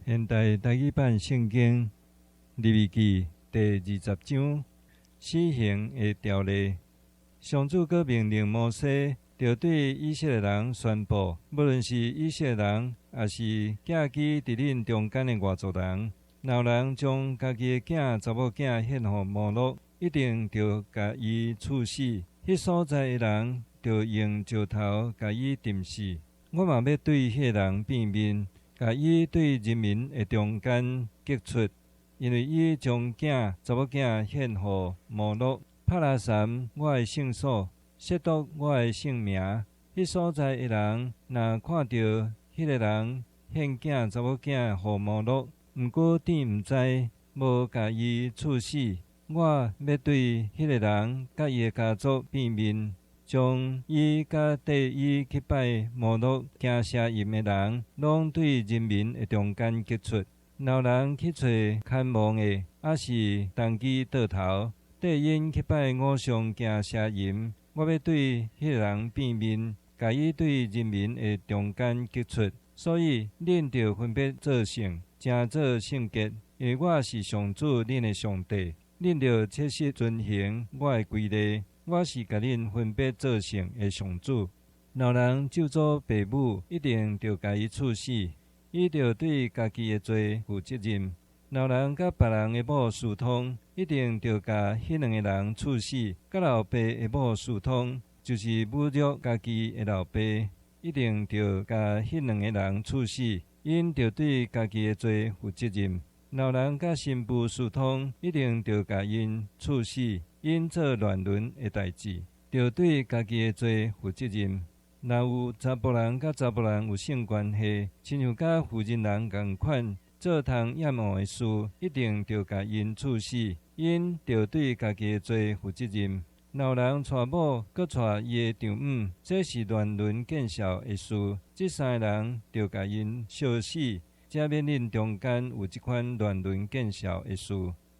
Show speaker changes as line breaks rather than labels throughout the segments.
现代台语版圣经利未记第20章死刑的条例。上主阁命令摩西，着对以色列人宣布，无论是以色列人，也是寄居伫恁中间的外族人，若有人将家己的囝、查某囝献予摩洛，一定着甲伊处死。迄所在的人着用石头甲伊钉死。我嘛要对迄个人变面，甲伊对人民的中间激出，因为伊将囝、查某囝献予摩洛，拍拉闪我的圣所，亵渎我的圣名。迄所在的人若看到迄个人献囝、查某囝予摩洛，毋过天毋知，无甲伊处死，我要对迄个人甲伊的家族变面，将伊甲缀伊去拜摩洛行邪淫的人，拢对人民的中间激出。若有人去找看望的，还是当机倒头，缀因去拜偶像行邪淫，我要对迄个人变面，甲伊对人民的中间激出。所以恁着分别做圣，正做圣洁，因为我是上主恁的上帝。恁着切实遵行我的规例。我是甲恁分别做圣的上主。若人咒诅父母，一定着甲伊处死，伊着对家己的罪负责任。若人甲别人的某私通，一定着甲迄两个人处死。甲老爸的某私通，就是侮辱家己的老爸，一定着甲迄两个人处死，因着对家己的罪负责任。若人甲新妇私通，一定着甲因处死，因做乱伦的代志，着对家己的罪负责任。若有查甫人甲查甫人有性关系，亲像甲妇人人共款，做通掩恶的事，一定着甲因处死，因着对家己的罪负责任。若有人娶某，搁娶伊的丈母，这是乱伦见效的事，这三个人着甲因烧死，才免恁中间有即款乱伦见效的事。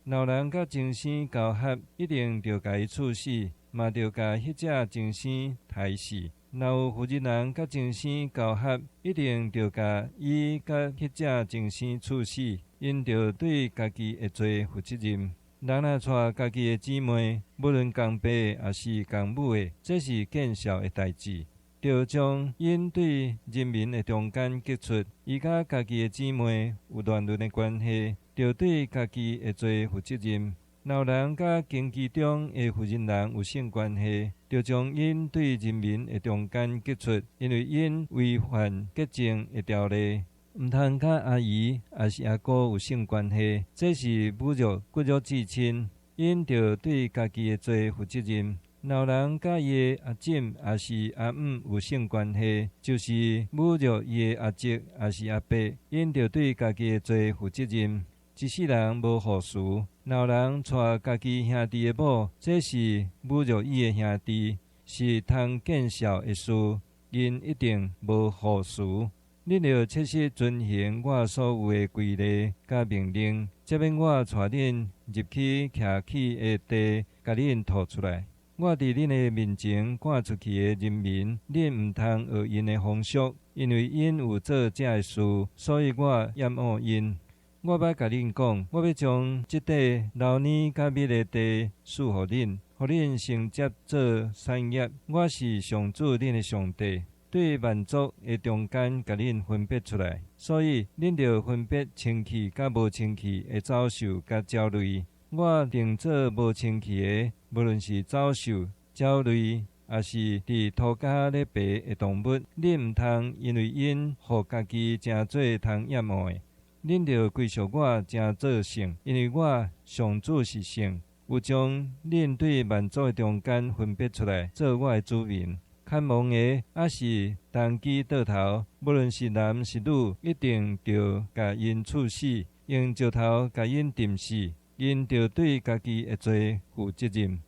若有人甲精生交合，一定着甲伊处死，嘛着甲迄只精生杀死。若有妇人人甲精生交合，一定着甲伊甲迄只精生处死，因着对家己的罪负责任。人若娶家己的姊妹，无论公爸也是公母的，这是见效的代志，着将因对人民的中间激出。伊甲家己的姊妹有乱伦的关系，着对家己的罪负责任。若有人甲经期中的妇人人有性关系，着将因对人民的中间激出，因为因违反洁净的条例。毋通甲阿姨也是阿哥有性关系，这是侮辱骨肉至亲，因着对家己的罪负责任。若有人甲伊的阿婶也是阿姆有性关系，就是侮辱伊的阿叔也是阿伯，因着对家己的罪负责任。一世人无好事。若有人娶家己兄弟的某，这是侮辱伊的兄弟，是通见效的事，因一定无好事。恁着切实遵行我所有的规例甲命令，才免我带恁入去徛起的地，甲恁吐出来。我伫恁的面前赶出去的人民，恁毋通学因的风俗，因为因有做这的事，所以我厌恶因。我捌甲恁讲，我要将即块流年甲蜜的地赐予恁，互恁承接做产业。我是上主恁的上帝。对万族的中间，甲恁分别出来，所以恁着分别清气甲无清气的走兽甲鸟类。我定做无清气的，无论是走兽、鸟类，也是伫土骹咧爬的动物，恁毋通因为因互家己诚做通厌恶的。恁着归属我，诚做圣，因为我上主是圣，有将恁对万族的中间分别出来，做我的子民。看望的也是当机倒头，无论是男是女，一定着甲因处死，用石头甲因钉死，因着对家己的罪负责任。